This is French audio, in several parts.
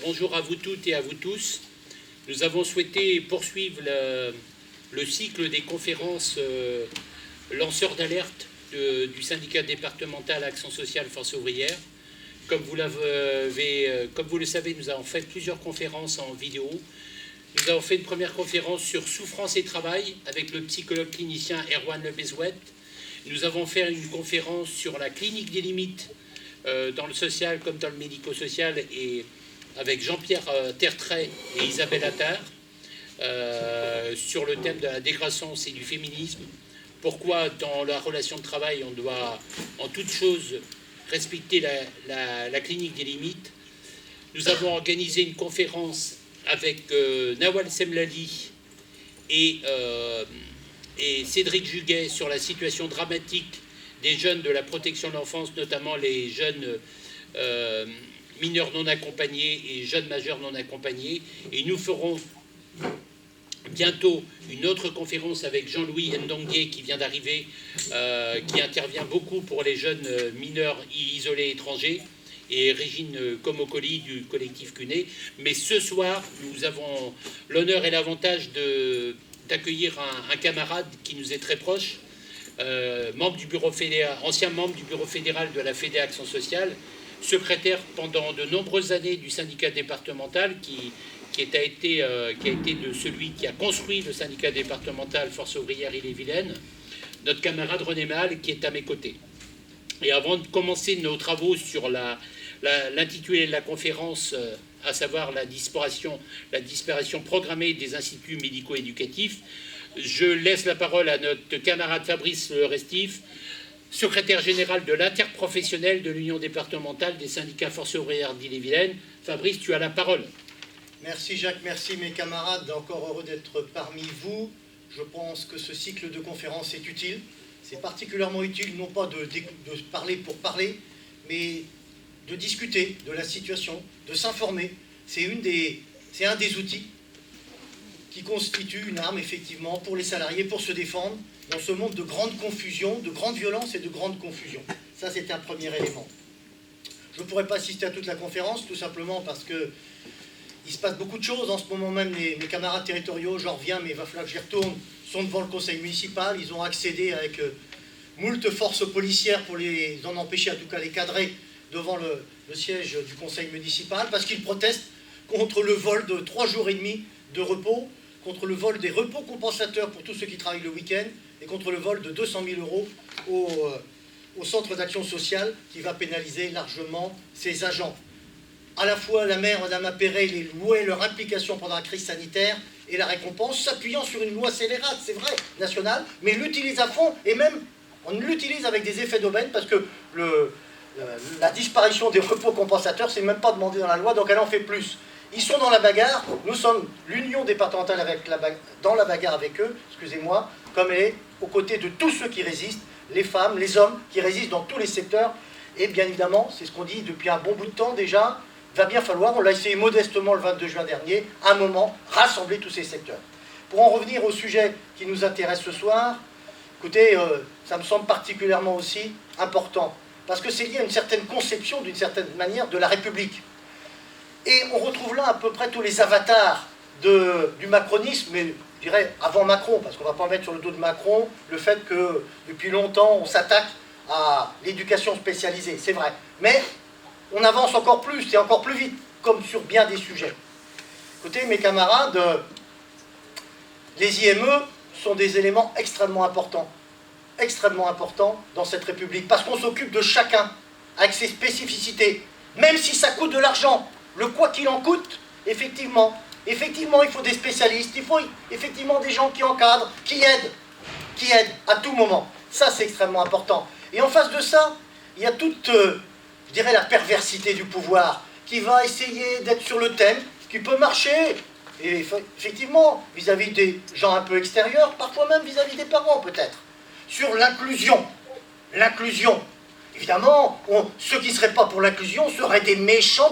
Bonjour à vous toutes et à vous tous. Nous avons souhaité poursuivre le cycle des conférences lanceurs d'alerte du syndicat départemental Action sociale Force ouvrière. Comme vous le savez, nous avons fait plusieurs conférences en vidéo. Nous avons fait une première conférence sur souffrance et travail avec le psychologue clinicien Erwan Lebezouet. Nous avons fait une conférence sur la clinique des limites dans le social comme dans le médico-social et avec Jean-Pierre Tertrais et Isabelle Attard sur le thème de la décroissance et du féminisme. Pourquoi dans la relation de travail on doit en toute chose respecter la clinique des limites. Nous avons organisé une conférence avec Nawal Semlali et Cédric Juguet sur la situation dramatique des jeunes de la protection de l'enfance, notamment les jeunes mineurs non accompagnés et jeunes majeurs non accompagnés. Et nous ferons bientôt une autre conférence avec Jean-Louis Ndongué qui vient d'arriver, qui intervient beaucoup pour les jeunes mineurs isolés étrangers, et Régine Comocoli du collectif CUNE. Mais ce soir, nous avons l'honneur et l'avantage d'accueillir un camarade qui nous est très proche, membre du bureau fédéral, ancien membre du bureau fédéral de la Fédé Action sociale, secrétaire pendant de nombreuses années du syndicat départemental, qui a été de celui qui a construit le syndicat départemental Force ouvrière Ille-et-Vilaine, notre camarade René Mal, qui est à mes côtés. Et avant de commencer nos travaux sur l'intitulé de la conférence, à savoir la disparition programmée des instituts médico-éducatifs, je laisse la parole à notre camarade Fabrice Le Restif, secrétaire général de l'interprofessionnel de l'Union départementale des syndicats Force ouvrière d'Ille-et-Vilaine. Fabrice, tu as la parole. Merci Jacques, merci mes camarades, encore heureux d'être parmi vous. Je pense que ce cycle de conférences est utile. C'est particulièrement utile, non pas de parler pour parler, mais de discuter de la situation, de s'informer. C'est un des outils qui constitue une arme, effectivement, pour les salariés, pour se défendre dans ce monde de grande confusion, de grande violence et de grande confusion. Ça, c'est un premier élément. Je ne pourrais pas assister à toute la conférence, tout simplement parce que il se passe beaucoup de choses. En ce moment même, mes camarades territoriaux, j'en reviens, mais il va falloir que j'y retourne, sont devant le conseil municipal. Ils ont accédé avec moult forces policières pour les en empêcher, en tout cas les cadrer, devant le siège du conseil municipal, parce qu'ils protestent contre le vol de 3 jours et demi de repos, contre le vol des repos compensateurs pour tous ceux qui travaillent le week-end, et contre le vol de 200 000 euros au centre d'action sociale, qui va pénaliser largement ses agents. À la fois, la maire, Mme Appéré, les louait leur implication pendant la crise sanitaire et la récompense, s'appuyant sur une loi scélérate, c'est vrai, nationale, mais l'utilise à fond, et même on l'utilise avec des effets d'aubaine, parce que la disparition des repos compensateurs, c'est même pas demandé dans la loi, donc elle en fait plus. Ils sont dans la bagarre, nous sommes l'union départementale dans la bagarre avec eux, excusez-moi, comme elle est aux côtés de tous ceux qui résistent, les femmes, les hommes, qui résistent dans tous les secteurs, et bien évidemment, c'est ce qu'on dit depuis un bon bout de temps déjà, va bien falloir, on l'a essayé modestement le 22 juin dernier, à un moment, rassembler tous ces secteurs. Pour en revenir au sujet qui nous intéresse ce soir, écoutez, ça me semble particulièrement aussi important, parce que c'est lié à une certaine conception, d'une certaine manière, de la République. Et on retrouve là à peu près tous les avatars du macronisme, mais je dirais avant Macron, parce qu'on ne va pas mettre sur le dos de Macron le fait que depuis longtemps on s'attaque à l'éducation spécialisée, c'est vrai. Mais on avance encore plus et encore plus vite, comme sur bien des sujets. Écoutez, mes camarades, les IME sont des éléments extrêmement importants dans cette République, parce qu'on s'occupe de chacun, avec ses spécificités, même si ça coûte de l'argent. Le quoi qu'il en coûte, effectivement, il faut des spécialistes, il faut effectivement des gens qui encadrent, qui aident à tout moment. Ça, c'est extrêmement important. Et en face de ça, il y a toute, je dirais, la perversité du pouvoir, qui va essayer d'être sur le thème, ce qui peut marcher, et effectivement, vis-à-vis des gens un peu extérieurs, parfois même vis-à-vis des parents, peut-être, sur l'inclusion. L'inclusion. Évidemment, ceux qui ne seraient pas pour l'inclusion seraient des méchants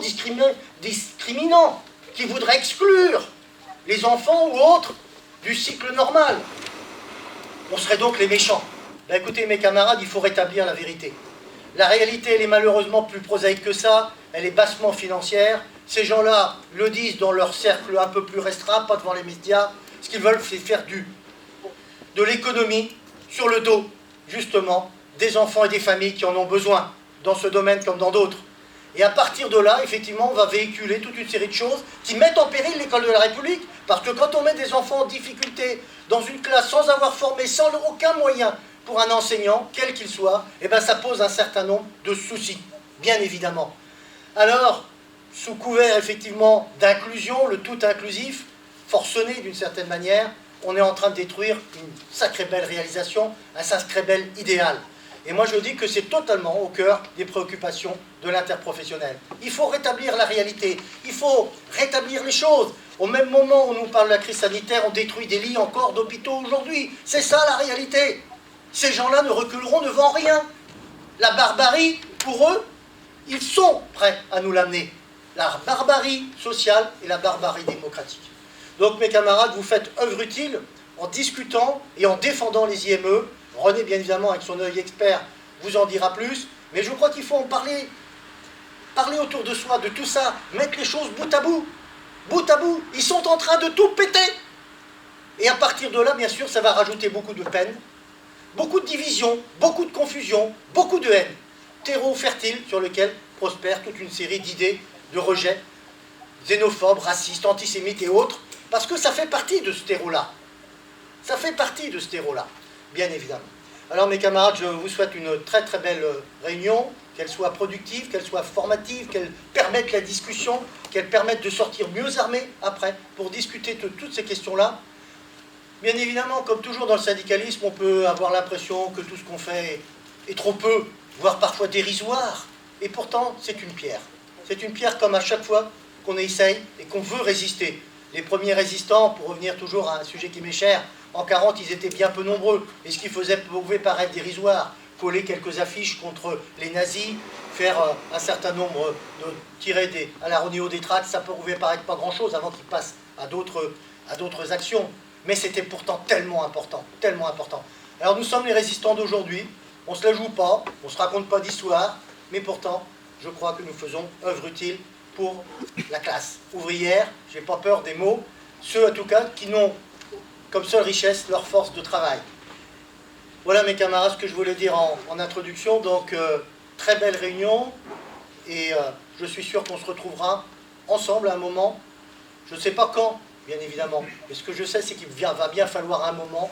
discriminants, qui voudraient exclure les enfants ou autres du cycle normal. On serait donc les méchants. Ben écoutez, mes camarades, il faut rétablir la vérité. La réalité, elle est malheureusement plus prosaïque que ça, elle est bassement financière, Ces gens-là le disent dans leur cercle un peu plus restreint, pas devant les médias. Ce qu'ils veulent, c'est faire de l'économie sur le dos, justement, des enfants et des familles qui en ont besoin, dans ce domaine comme dans d'autres. Et à partir de là, effectivement, on va véhiculer toute une série de choses qui mettent en péril l'école de la République. Parce que quand on met des enfants en difficulté dans une classe sans avoir formé, sans aucun moyen pour un enseignant, quel qu'il soit, eh ben ça pose un certain nombre de soucis, bien évidemment. Alors, sous couvert effectivement d'inclusion, le tout inclusif, forcené d'une certaine manière, on est en train de détruire une sacrée belle réalisation, un sacré bel idéal. Et moi je dis que c'est totalement au cœur des préoccupations de l'interprofessionnel. Il faut rétablir la réalité, il faut rétablir les choses. Au même moment où on nous parle de la crise sanitaire, on détruit des lits encore d'hôpitaux aujourd'hui. C'est ça la réalité. Ces gens-là ne reculeront devant rien. La barbarie, pour eux, ils sont prêts à nous l'amener. La barbarie sociale et la barbarie démocratique. Donc mes camarades, vous faites œuvre utile en discutant et en défendant les IME. René, bien évidemment, avec son œil expert, vous en dira plus. Mais je crois qu'il faut en parler autour de soi, de tout ça, mettre les choses bout à bout. Bout à bout, ils sont en train de tout péter. Et à partir de là, bien sûr, ça va rajouter beaucoup de peine, beaucoup de division, beaucoup de confusion, beaucoup de haine. Terreau fertile sur lequel prospère toute une série d'idées de rejet, xénophobes, racistes, antisémites et autres, parce que ça fait partie de ce terreau-là. Ça fait partie de ce terreau-là, bien évidemment. Alors mes camarades, je vous souhaite une très très belle réunion, qu'elle soit productive, qu'elle soit formative, qu'elle permette la discussion, qu'elle permette de sortir mieux armés après pour discuter de toutes ces questions-là. Bien évidemment, comme toujours dans le syndicalisme, on peut avoir l'impression que tout ce qu'on fait est trop peu, voire parfois dérisoire, et pourtant c'est une pierre. C'est une pierre comme à chaque fois qu'on essaye et qu'on veut résister. Les premiers résistants, pour revenir toujours à un sujet qui m'est cher, en 40, ils étaient bien peu nombreux, et ce qui pouvait paraître dérisoire, coller quelques affiches contre les nazis, faire un certain nombre de tirer à la Ronéo des tracts, ça pouvait paraître pas grand-chose avant qu'ils passent à d'autres actions. Mais c'était pourtant tellement important, tellement important. Alors nous sommes les résistants d'aujourd'hui, on ne se la joue pas, on ne se raconte pas d'histoire, mais pourtant, je crois que nous faisons œuvre utile pour la classe ouvrière, je n'ai pas peur des mots, ceux en tout cas qui n'ont comme seule richesse leur force de travail. Voilà mes camarades ce que je voulais dire en introduction, donc très belle réunion, et je suis sûr qu'on se retrouvera ensemble à un moment, je ne sais pas quand, bien évidemment, mais ce que je sais c'est qu'il va bien falloir à un moment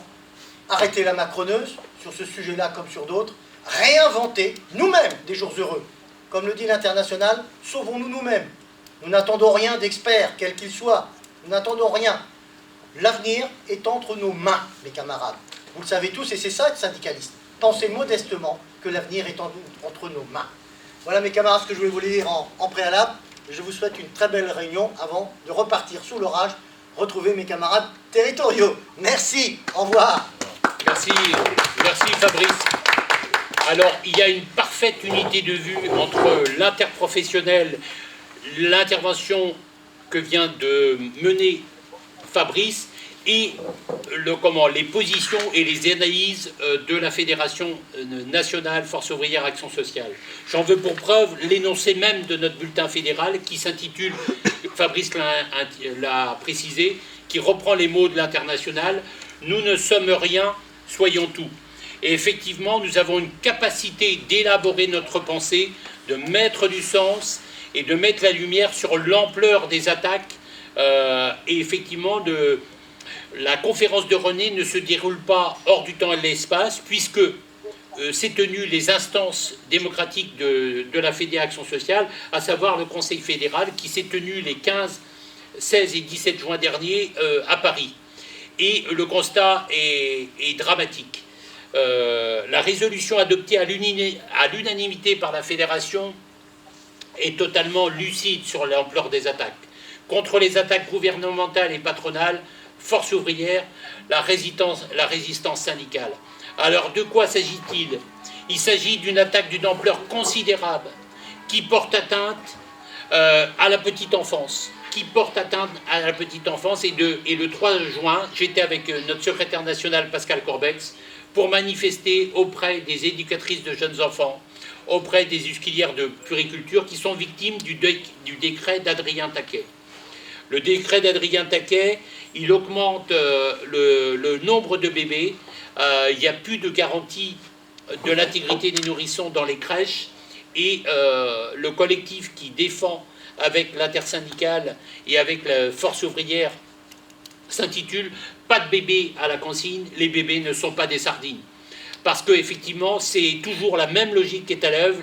arrêter la macroneuse, sur ce sujet-là comme sur d'autres, réinventer nous-mêmes des jours heureux. Comme le dit l'International, sauvons-nous nous-mêmes. Nous n'attendons rien d'experts, quels qu'ils soient. Nous n'attendons rien. L'avenir est entre nos mains, mes camarades. Vous le savez tous, et c'est ça être syndicaliste. Pensez modestement que l'avenir est entre nos mains. Voilà, mes camarades, ce que je voulais vous dire en préalable. Je vous souhaite une très belle réunion avant de repartir sous l'orage, retrouver mes camarades territoriaux. Merci, au revoir. Merci Fabrice. Alors, il y a une parfaite unité de vue entre l'interprofessionnel, l'intervention que vient de mener Fabrice et les positions et les analyses de la Fédération nationale Force ouvrière Action sociale. J'en veux pour preuve l'énoncé même de notre bulletin fédéral qui s'intitule, Fabrice l'a précisé, qui reprend les mots de l'International, « Nous ne sommes rien, soyons tout ». Et effectivement, nous avons une capacité d'élaborer notre pensée, de mettre du sens et de mettre la lumière sur l'ampleur des attaques. Et effectivement, la conférence de René ne se déroule pas hors du temps et de l'espace, puisque s'est tenu les instances démocratiques de la Fédération sociale, à savoir le Conseil fédéral, qui s'est tenu les 15, 16 et 17 juin dernier à Paris. Et le constat est dramatique. La résolution adoptée à l'unanimité par la Fédération est totalement lucide sur l'ampleur des attaques. Contre les attaques gouvernementales et patronales, force ouvrière, la résistance syndicale. Alors de quoi s'agit-il? Il s'agit d'une attaque d'une ampleur considérable qui porte atteinte à la petite enfance. Et le 3 juin, j'étais avec notre secrétaire national Pascal Corbex pour manifester auprès des éducatrices de jeunes enfants, auprès des usquilières de puériculture qui sont victimes du décret d'Adrien Taquet. Le décret d'Adrien Taquet, il augmente le nombre de bébés. Il n'y a plus de garantie de l'intégrité des nourrissons dans les crèches. Et le collectif qui défend avec l'intersyndicale et avec la force ouvrière s'intitule « Pas de bébés à la consigne, les bébés ne sont pas des sardines ». Parce qu'effectivement, c'est toujours la même logique qui est à l'œuvre,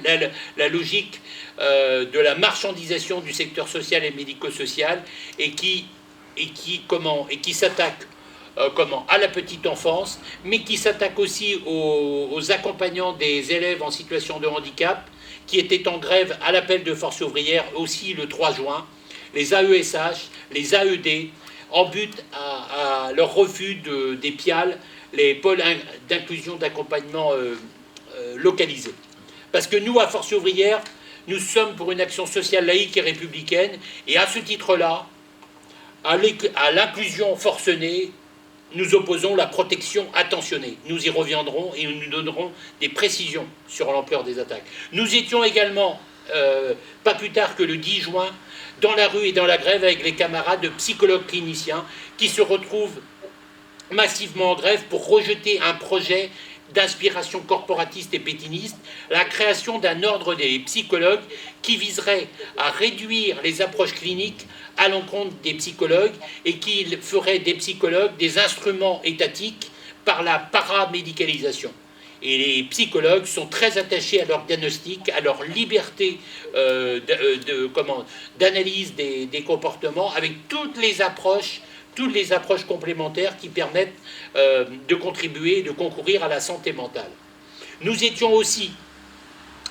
la logique de la marchandisation du secteur social et médico-social, et qui s'attaque à la petite enfance, mais qui s'attaque aussi aux accompagnants des élèves en situation de handicap, qui étaient en grève à l'appel de Force ouvrière aussi le 3 juin, les AESH, les AED, en but à leur refus des PIAL, les pôles d'inclusion d'accompagnement localisés. Parce que nous, à Force ouvrière, nous sommes pour une action sociale laïque et républicaine, et à ce titre-là, à l'inclusion forcenée, nous opposons la protection attentionnée. Nous y reviendrons et nous donnerons des précisions sur l'ampleur des attaques. Nous étions également, pas plus tard que le 10 juin, dans la rue et dans la grève avec les camarades de psychologues cliniciens qui se retrouvent massivement en grève pour rejeter un projet d'inspiration corporatiste et pétiniste, la création d'un ordre des psychologues qui viserait à réduire les approches cliniques à l'encontre des psychologues et qui ferait des psychologues des instruments étatiques par la paramédicalisation. Et les psychologues sont très attachés à leur diagnostic, à leur liberté d'analyse des comportements, avec toutes les approches complémentaires qui permettent de contribuer, de concourir à la santé mentale. Nous étions aussi,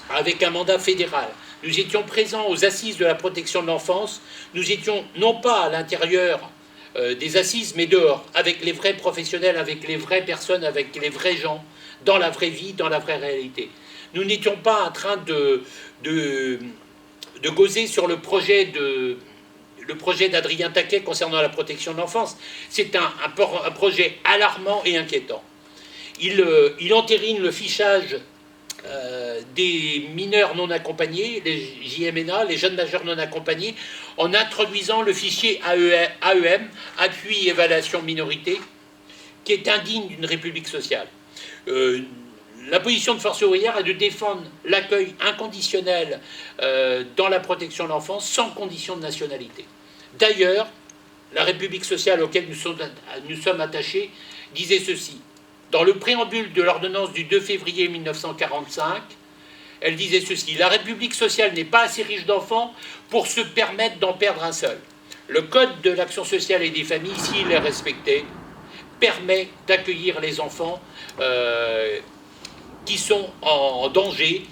avec un mandat fédéral, nous étions présents aux assises de la protection de l'enfance, nous étions non pas à l'intérieur des assises, mais dehors, avec les vrais professionnels, avec les vraies personnes, avec les vrais gens, dans la vraie vie, dans la vraie réalité. Nous n'étions pas en train de causer sur le projet d'Adrien Taquet concernant la protection de l'enfance. C'est un projet alarmant et inquiétant. Il entérine le fichage des mineurs non accompagnés, les JMNA, les jeunes majeurs non accompagnés, en introduisant le fichier AEM, Appui Évaluation Minorité, qui est indigne d'une république sociale. La position de Force ouvrière est de défendre l'accueil inconditionnel dans la protection de l'enfance sans condition de nationalité. D'ailleurs, la République sociale auquel nous sommes attachés disait ceci. Dans le préambule de l'ordonnance du 2 février 1945, elle disait ceci. La République sociale n'est pas assez riche d'enfants pour se permettre d'en perdre un seul. Le Code de l'action sociale et des familles, s'il est respecté, permet d'accueillir les enfants qui sont en danger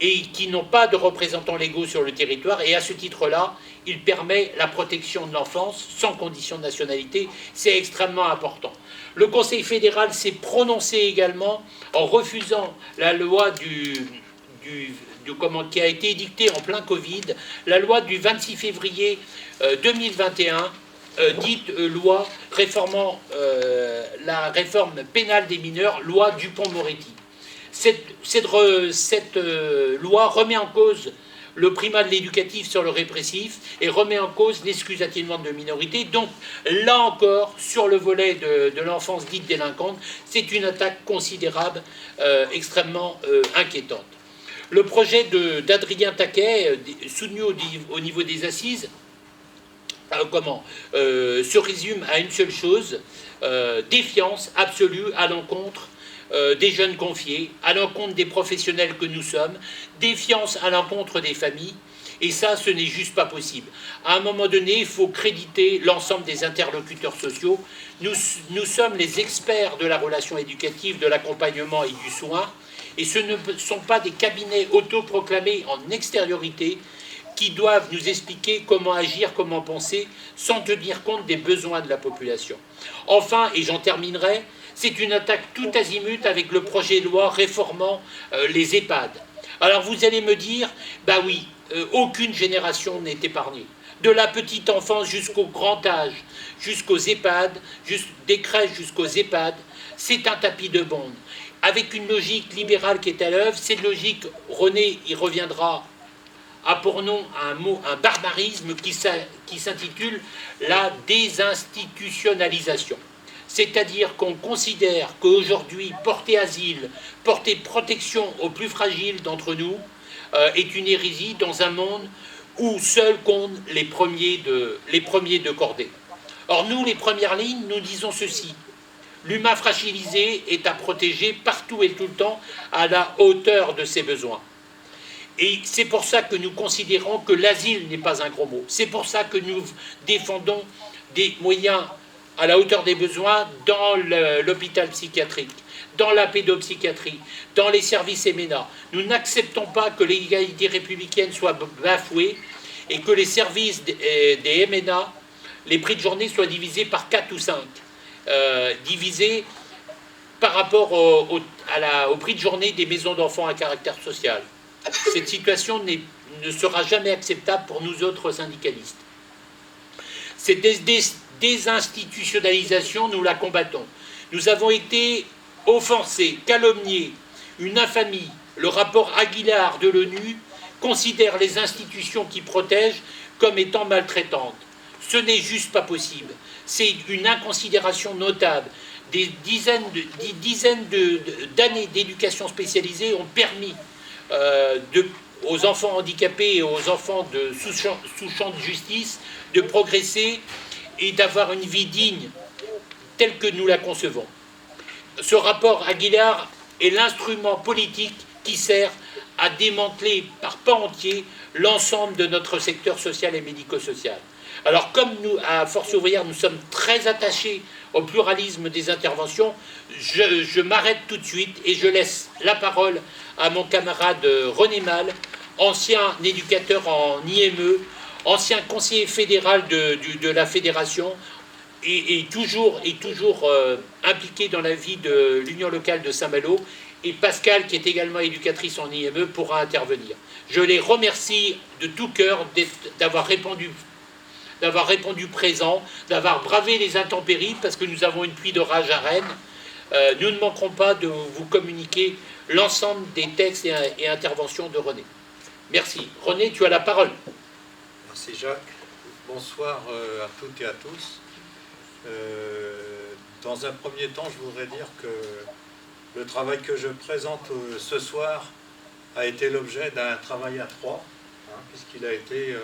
et qui n'ont pas de représentants légaux sur le territoire. Et à ce titre-là, il permet la protection de l'enfance sans condition de nationalité. C'est extrêmement important. Le Conseil fédéral s'est prononcé également en refusant la loi qui a été édictée en plein Covid, la loi du 26 février 2021, dite loi réformant la réforme pénale des mineurs, loi Dupond-Moretti. Cette loi remet en cause le primat de l'éducatif sur le répressif et remet en cause l'excuse atténuante de minorité. Donc, là encore, sur le volet de l'enfance dite délinquante, c'est une attaque considérable, extrêmement inquiétante. Le projet d'Adrien Taquet, soutenu au niveau des assises, se résume à une seule chose, défiance absolue à l'encontre des jeunes confiés, à l'encontre des professionnels que nous sommes, défiance à l'encontre des familles, et ça, ce n'est juste pas possible. À un moment donné, il faut créditer l'ensemble des interlocuteurs sociaux. Nous sommes les experts de la relation éducative, de l'accompagnement et du soin, et ce ne sont pas des cabinets autoproclamés en extériorité qui doivent nous expliquer comment agir, comment penser, sans tenir compte des besoins de la population. Enfin, et j'en terminerai, c'est une attaque tout azimut avec le projet de loi réformant les EHPAD. Alors vous allez me dire, bah oui, aucune génération n'est épargnée. De la petite enfance jusqu'au grand âge, jusqu'aux EHPAD, des crèches jusqu'aux EHPAD, c'est un tapis de bombe. avec une logique libérale qui est à l'œuvre. Cette logique, René y reviendra, a pour nom un barbarisme qui s'intitule la désinstitutionnalisation. C'est-à-dire qu'on considère qu'aujourd'hui, porter asile, porter protection aux plus fragiles d'entre nous est une hérésie dans un monde où seuls comptent les premiers de cordée. Or, nous, les premières lignes, nous disons ceci. L'humain fragilisé est à protéger partout et tout le temps à la hauteur de ses besoins. Et c'est pour ça que nous considérons que l'asile n'est pas un gros mot. C'est pour ça que nous défendons des moyens à la hauteur des besoins dans l'hôpital psychiatrique, dans la pédopsychiatrie, dans les services EMENA. Nous n'acceptons pas que l'égalité républicaine soit bafouée et que les services des EMENA, les prix de journée, soient divisés par 4 ou 5. Divisés par rapport au prix de journée des maisons d'enfants à caractère social. Cette situation ne sera jamais acceptable pour nous autres syndicalistes. Cette désinstitutionnalisation, nous la combattons. Nous avons été offensés, calomniés, une infamie. Le rapport Aguilar de l'ONU considère les institutions qui protègent comme étant maltraitantes. Ce n'est juste pas possible. C'est une inconsidération notable. Des dizaines d'années d'éducation spécialisée ont permis aux enfants handicapés et aux enfants sous champ de justice de progresser et d'avoir une vie digne telle que nous la concevons. Ce rapport Aguilar est l'instrument politique qui sert à démanteler par pas entier l'ensemble de notre secteur social et médico-social. Alors, comme nous, à Force Ouvrière, nous sommes très attachés au pluralisme des interventions, je m'arrête tout de suite et je laisse la parole à mon camarade René Mal, ancien éducateur en IME, ancien conseiller fédéral de la fédération et toujours impliqué dans la vie de l'union locale de Saint-Malo, et Pascal, qui est également éducatrice en IME, pourra intervenir. Je les remercie de tout cœur d'avoir répondu présent, d'avoir bravé les intempéries, parce que nous avons une pluie d'orage à Rennes. Nous ne manquerons pas de vous communiquer l'ensemble des textes et interventions de René. Merci. René, tu as la parole. Merci Jacques. Bonsoir à toutes et à tous. Dans un premier temps, je voudrais dire que le travail que je présente ce soir a été l'objet d'un travail à trois, puisqu'il a été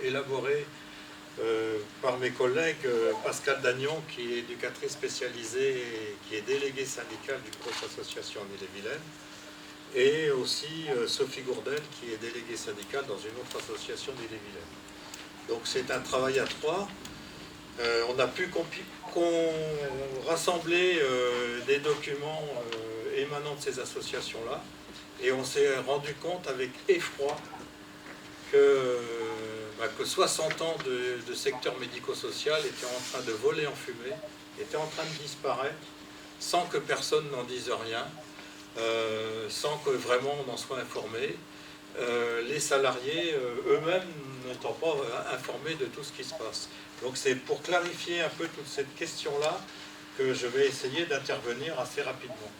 élaboré par mes collègues Pascal Dagnon, qui est éducatrice spécialisée et qui est déléguée syndicale du Cross Association en Ille-et-Vilaine, et aussi Sophie Gourdel, qui est déléguée syndicale dans une autre association d'Ille-et-Vilaine. Donc c'est un travail à trois. On a pu rassembler des documents émanant de ces associations-là, et on s'est rendu compte avec effroi que 60 ans de secteur médico-social étaient en train de voler en fumée, étaient en train de disparaître, sans que personne n'en dise rien, sans que vraiment on en soit informé, les salariés eux-mêmes n'étant pas informés de tout ce qui se passe. Donc c'est pour clarifier un peu toute cette question-là que je vais essayer d'intervenir assez rapidement.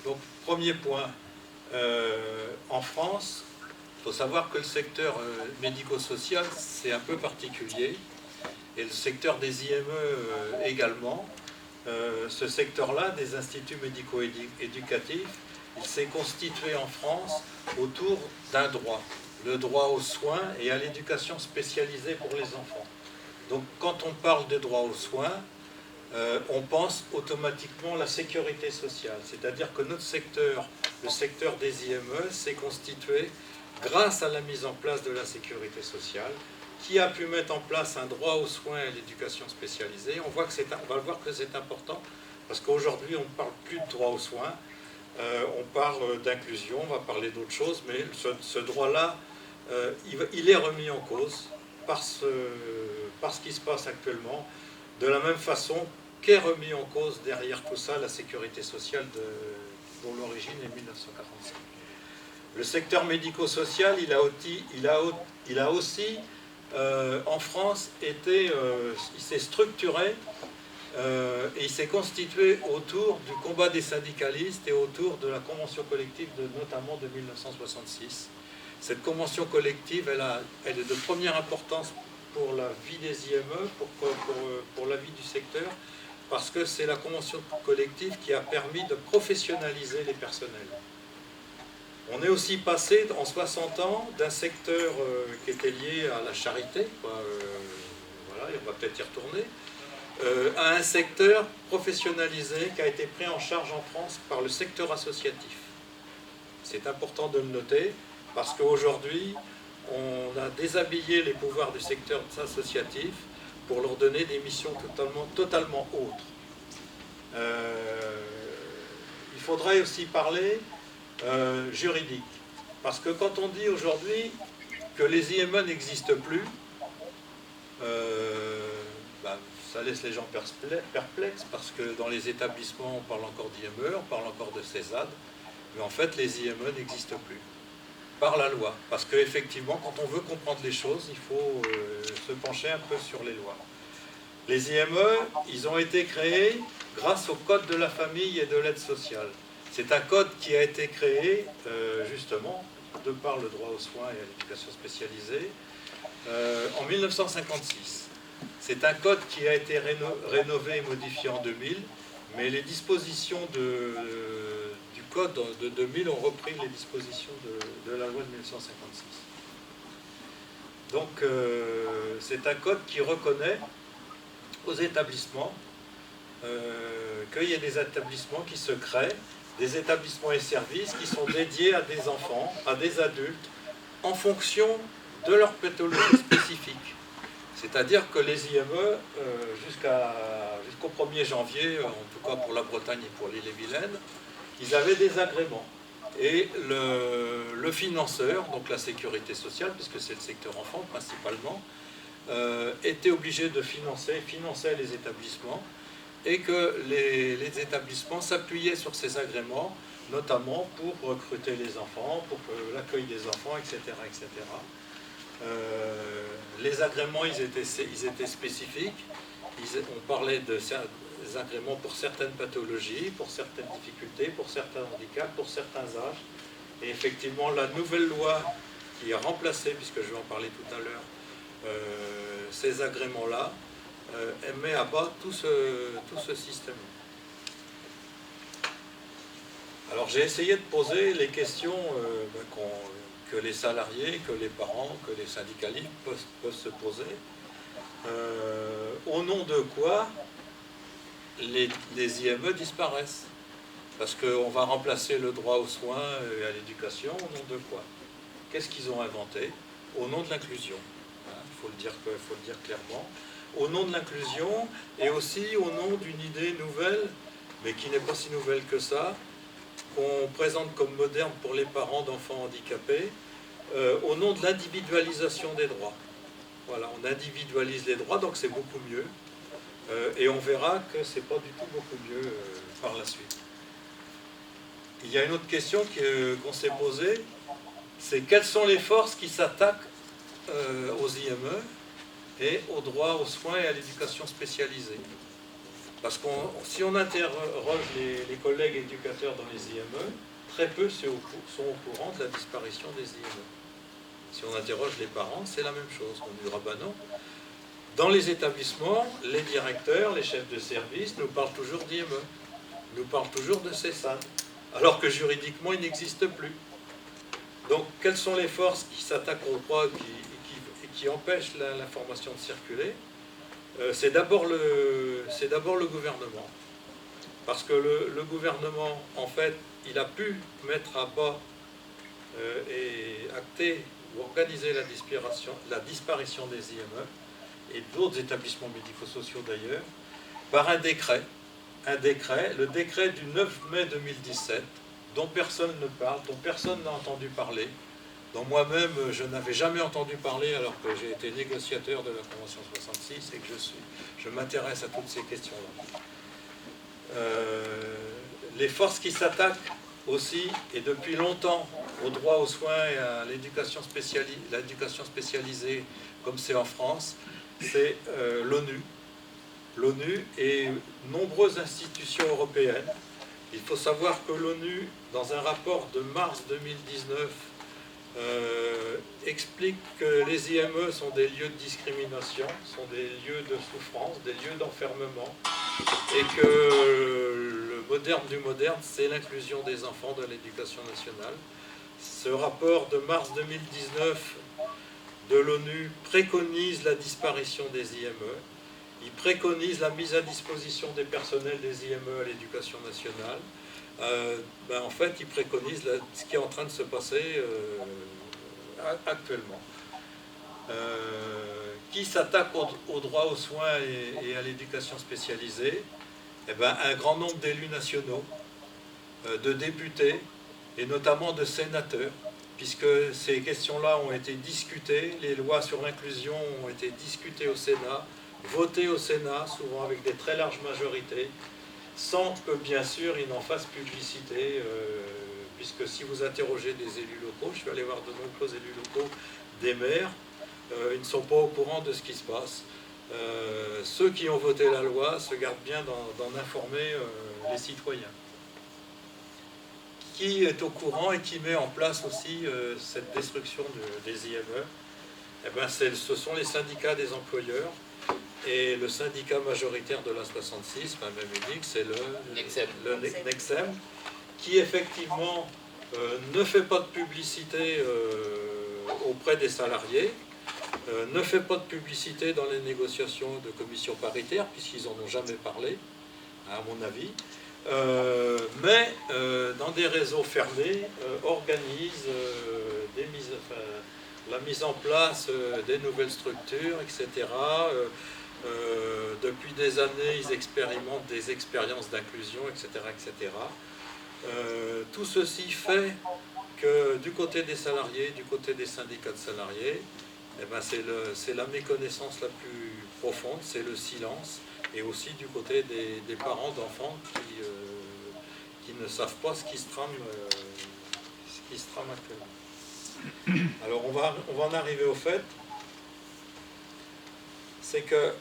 Donc premier point, en France, il faut savoir que le secteur médico-social, c'est un peu particulier, et le secteur des IME également. Ce secteur-là, des instituts médico-éducatifs, il s'est constitué en France autour d'un droit, le droit aux soins et à l'éducation spécialisée pour les enfants. Donc quand on parle de droit aux soins, on pense automatiquement à la sécurité sociale, c'est-à-dire que notre secteur, le secteur des IME, s'est constitué grâce à la mise en place de la sécurité sociale, qui a pu mettre en place un droit aux soins et à l'éducation spécialisée. On va le voir que c'est important, parce qu'aujourd'hui, on ne parle plus de droit aux soins, on parle d'inclusion, on va parler d'autres choses, mais ce droit-là, il est remis en cause par ce qui se passe actuellement, de la même façon qu'est remis en cause derrière tout ça la sécurité sociale dont l'origine est 1945. Le secteur médico-social, il a aussi en France il s'est structuré Et il s'est constitué autour du combat des syndicalistes et autour de la convention collective notamment de 1966. Cette convention collective, elle est de première importance pour la vie des IME, pour la vie du secteur, parce que c'est la convention collective qui a permis de professionnaliser les personnels. On est aussi passé en 60 ans d'un secteur qui était lié à la charité, voilà, et on va peut-être y retourner, à un secteur professionnalisé qui a été pris en charge en France par le secteur associatif. C'est important de le noter, parce qu'aujourd'hui, on a déshabillé les pouvoirs du secteur associatif pour leur donner des missions totalement autres. Il faudrait aussi parler juridique, parce que quand on dit aujourd'hui que les IME n'existent plus, ça laisse les gens perplexes, parce que dans les établissements, on parle encore d'IME, on parle encore de CESAD, mais en fait, les IME n'existent plus, par la loi. Parce qu'effectivement, quand on veut comprendre les choses, il faut se pencher un peu sur les lois. Les IME, ils ont été créés grâce au Code de la famille et de l'aide sociale. C'est un code qui a été créé, justement, de par le droit aux soins et à l'éducation spécialisée, en 1956. C'est un code qui a été rénové et modifié en 2000, mais les dispositions du code de 2000 ont repris les dispositions de la loi de 1956. Donc, c'est un code qui reconnaît aux établissements qu'il y a des établissements qui se créent, des établissements et services qui sont dédiés à des enfants, à des adultes, en fonction de leur pathologie spécifique. C'est-à-dire que les IME, jusqu'au 1er janvier, en tout cas pour la Bretagne et pour l'Ille-et-Vilaine, ils avaient des agréments. Et le financeur, donc la sécurité sociale, puisque c'est le secteur enfant principalement, était obligé de finançait les établissements, et que les établissements s'appuyaient sur ces agréments, notamment pour recruter les enfants, pour l'accueil des enfants, etc. etc. Les agréments, ils étaient spécifiques. On parlait des agréments pour certaines pathologies, pour certaines difficultés, pour certains handicaps, pour certains âges. Et effectivement, la nouvelle loi qui a remplacé, puisque je vais en parler tout à l'heure, ces agréments-là, elle met à bas tout ce système. Alors j'ai essayé de poser les questions que les salariés, que les parents, que les syndicalistes peuvent se poser. Au nom de quoi les IME disparaissent? Parce qu'on va remplacer le droit aux soins et à l'éducation, au nom de quoi? Qu'est-ce qu'ils ont inventé? Au nom de l'inclusion. Il faut le dire clairement. Au nom de l'inclusion et aussi au nom d'une idée nouvelle, mais qui n'est pas si nouvelle que ça, qu'on présente comme moderne pour les parents d'enfants handicapés, au nom de l'individualisation des droits. Voilà, on individualise les droits, donc c'est beaucoup mieux. Et on verra que c'est pas du tout beaucoup mieux par la suite. Il y a une autre question qu'on s'est posée, c'est quelles sont les forces qui s'attaquent aux IME et au droit aux soins et à l'éducation spécialisée. Parce que si on interroge les collègues éducateurs dans les IME, très peu sont au courant de la disparition des IME. Si on interroge les parents, c'est la même chose. On dira, ben non. Dans les établissements, les directeurs, les chefs de service nous parlent toujours d'IME, nous parlent toujours de CESAD, alors que juridiquement, ils n'existent plus. Donc, quelles sont les forces qui s'attaquent au droit et qui empêchent l'information de circuler? C'est d'abord le gouvernement. Parce que le gouvernement, en fait, il a pu mettre à bas et acter ou organiser la disparition des IME et d'autres établissements médico-sociaux d'ailleurs, par un décret, le décret du 9 mai 2017, dont personne ne parle, dont personne n'a entendu parler, dont moi-même je n'avais jamais entendu parler alors que j'ai été négociateur de la Convention 66 et que je m'intéresse à toutes ces questions-là. Les forces qui s'attaquent aussi, et depuis longtemps, au droit aux soins et à l'éducation spécialisée, comme c'est en France, c'est l'ONU. l'ONU et nombreuses institutions européennes. Il faut savoir que l'ONU, dans un rapport de mars 2019, explique que les IME sont des lieux de discrimination, sont des lieux de souffrance, des lieux d'enfermement, et que le moderne du moderne, c'est l'inclusion des enfants dans l'éducation nationale. Ce rapport de mars 2019 de l'ONU préconise la disparition des IME. Il préconise la mise à disposition des personnels des IME à l'éducation nationale. En fait, il préconise ce qui est en train de se passer actuellement. Qui s'attaque au droit aux soins et à l'éducation spécialisée? Un grand nombre d'élus nationaux, de députés et notamment de sénateurs, puisque ces questions-là ont été discutées, les lois sur l'inclusion ont été discutées au Sénat, votées au Sénat, souvent avec des très larges majorités, sans que, bien sûr, ils n'en fassent publicité, puisque si vous interrogez des élus locaux, je suis allé voir de nombreux élus locaux, des maires, ils ne sont pas au courant de ce qui se passe. Ceux qui ont voté la loi se gardent bien d'en informer les citoyens. Qui est au courant et qui met en place aussi cette destruction des IME? Ce sont les syndicats des employeurs. Et le syndicat majoritaire de la 66, même unique, c'est le NEXEM, qui effectivement ne fait pas de publicité auprès des salariés, ne fait pas de publicité dans les négociations de commission paritaire, puisqu'ils n'en ont jamais parlé, à mon avis, mais dans des réseaux fermés, organise la mise en place des nouvelles structures, etc. Depuis des années, ils expérimentent des expériences d'inclusion, etc. etc. Tout ceci fait que du côté des salariés, du côté des syndicats de salariés, c'est la méconnaissance la plus profonde, c'est le silence, et aussi du côté des parents d'enfants qui ne savent pas ce qui se trame actuellement. Alors on va en arriver au fait, c'est que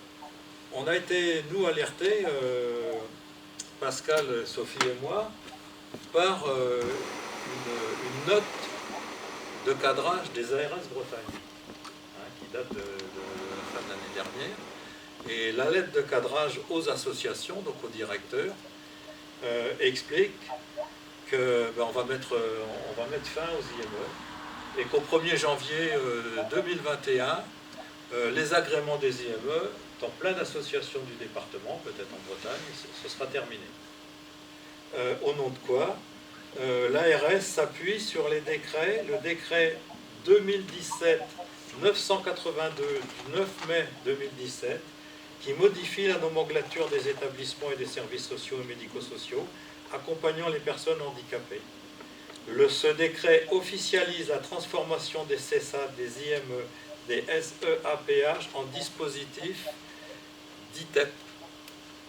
on a été, nous, alertés, Pascal, Sophie et moi, par une note de cadrage des ARS Bretagne, qui date de la fin de l'année dernière. Et la lettre de cadrage aux associations, donc aux directeurs, explique qu'on va mettre fin aux IME et qu'au 1er janvier 2021, les agréments des IME, dans plein d'associations du département, peut-être en Bretagne, ce sera terminé. Au nom de quoi l'ARS s'appuie sur les décrets, le décret 2017-982 du 9 mai 2017, qui modifie la nomenclature des établissements et des services sociaux et médico-sociaux accompagnant les personnes handicapées. Ce décret officialise la transformation des CESAD, des IME, des SEAPH en dispositifs d'ITEP.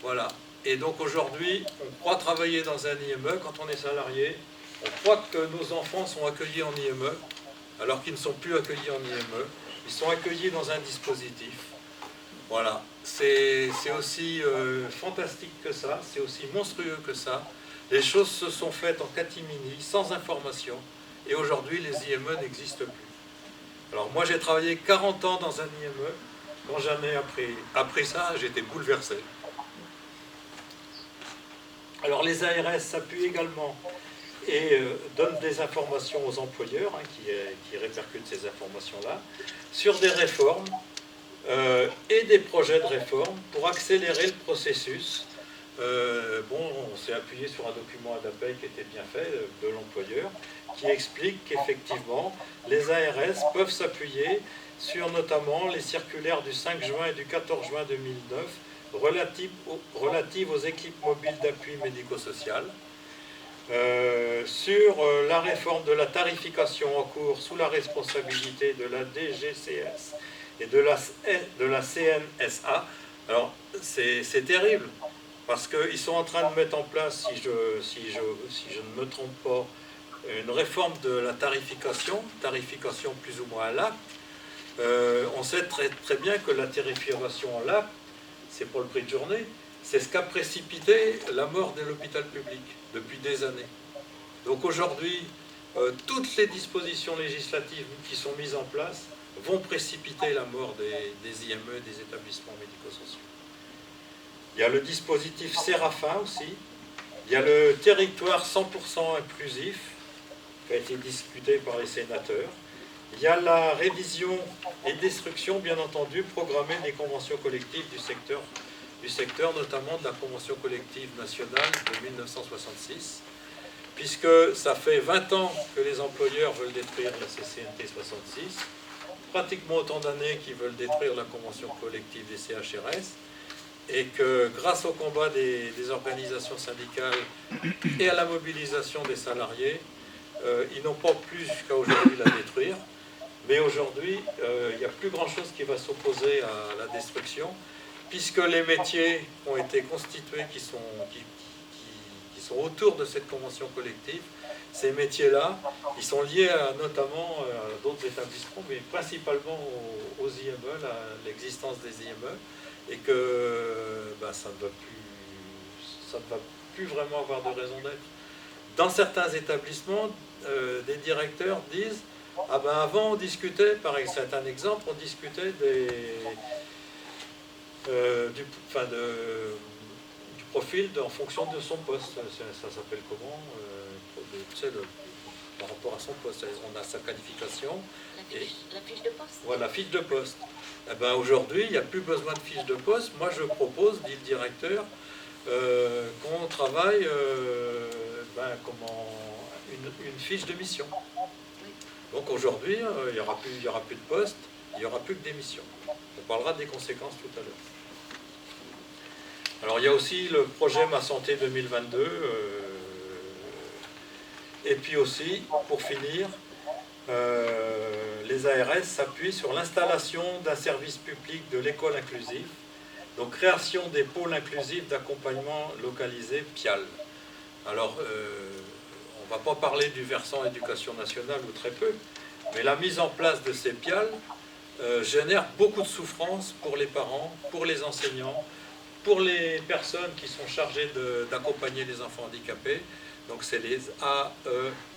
Voilà. Et donc aujourd'hui, on croit travailler dans un IME quand on est salarié. On croit que nos enfants sont accueillis en IME, alors qu'ils ne sont plus accueillis en IME. Ils sont accueillis dans un dispositif. Voilà. C'est aussi fantastique que ça, c'est aussi monstrueux que ça. Les choses se sont faites en catimini, sans information. Et aujourd'hui, les IME n'existent plus. Alors moi, j'ai travaillé 40 ans dans un IME. Quand j'en ai appris ça, j'étais bouleversé. Alors les ARS s'appuient également et donnent des informations aux employeurs, qui répercutent ces informations-là, sur des réformes et des projets de réforme pour accélérer le processus. On s'est appuyé sur un document ADAPEI qui était bien fait de l'employeur, qui explique qu'effectivement, les ARS peuvent s'appuyer sur notamment les circulaires du 5 juin et du 14 juin 2009 relatives aux équipes mobiles d'appui médico-social, sur la réforme de la tarification en cours sous la responsabilité de la DGCS et de la CNSA. Alors, c'est terrible, parce qu'ils sont en train de mettre en place, si je ne me trompe pas, une réforme de la tarification plus ou moins à l'acte. On sait très bien que la tarification à l'acte, c'est pour le prix de journée, c'est ce qu'a précipité la mort de l'hôpital public depuis des années. Donc aujourd'hui, toutes les dispositions législatives qui sont mises en place vont précipiter la mort des IME, des établissements médico-sociaux. Il y a le dispositif Séraphin aussi. Il y a le territoire 100% inclusif qui a été discuté par les sénateurs. Il y a la révision et destruction, bien entendu, programmée des conventions collectives du secteur, notamment de la convention collective nationale de 1966, puisque ça fait 20 ans que les employeurs veulent détruire la CCNT 66, pratiquement autant d'années qu'ils veulent détruire la convention collective des CHRS, et que grâce au combat des organisations syndicales et à la mobilisation des salariés, ils n'ont pas pu jusqu'à aujourd'hui la détruire. Mais aujourd'hui, il n'y a plus grand-chose qui va s'opposer à la destruction, puisque les métiers ont été constitués qui sont autour de cette convention collective. Ces métiers-là, ils sont liés notamment à d'autres établissements, mais principalement aux IME, à l'existence des IME, et que ça ne va plus vraiment avoir de raison d'être. Dans certains établissements, des directeurs disent « Ah ben avant on discutait, c'est un exemple, on discutait du profil en fonction de son poste. Ça s'appelle comment par rapport à son poste. On a sa qualification. La fiche de poste. Voilà, la fiche de poste. Eh ben, aujourd'hui, il n'y a plus besoin de fiche de poste. Moi, je propose, dit le directeur, qu'on travaille une fiche de mission. Donc aujourd'hui, il n'y aura plus de poste, il n'y aura plus que des missions. On parlera des conséquences tout à l'heure. Alors il y a aussi le projet Ma Santé 2022. Et puis aussi, pour finir, les ARS s'appuient sur l'installation d'un service public de l'école inclusive, donc création des pôles inclusifs d'accompagnement localisé PIAL. Alors, on ne va pas parler du versant éducation nationale ou très peu, mais la mise en place de ces PIAL génère beaucoup de souffrance pour les parents, pour les enseignants, pour les personnes qui sont chargées d'accompagner les enfants handicapés. Donc c'est les AESH.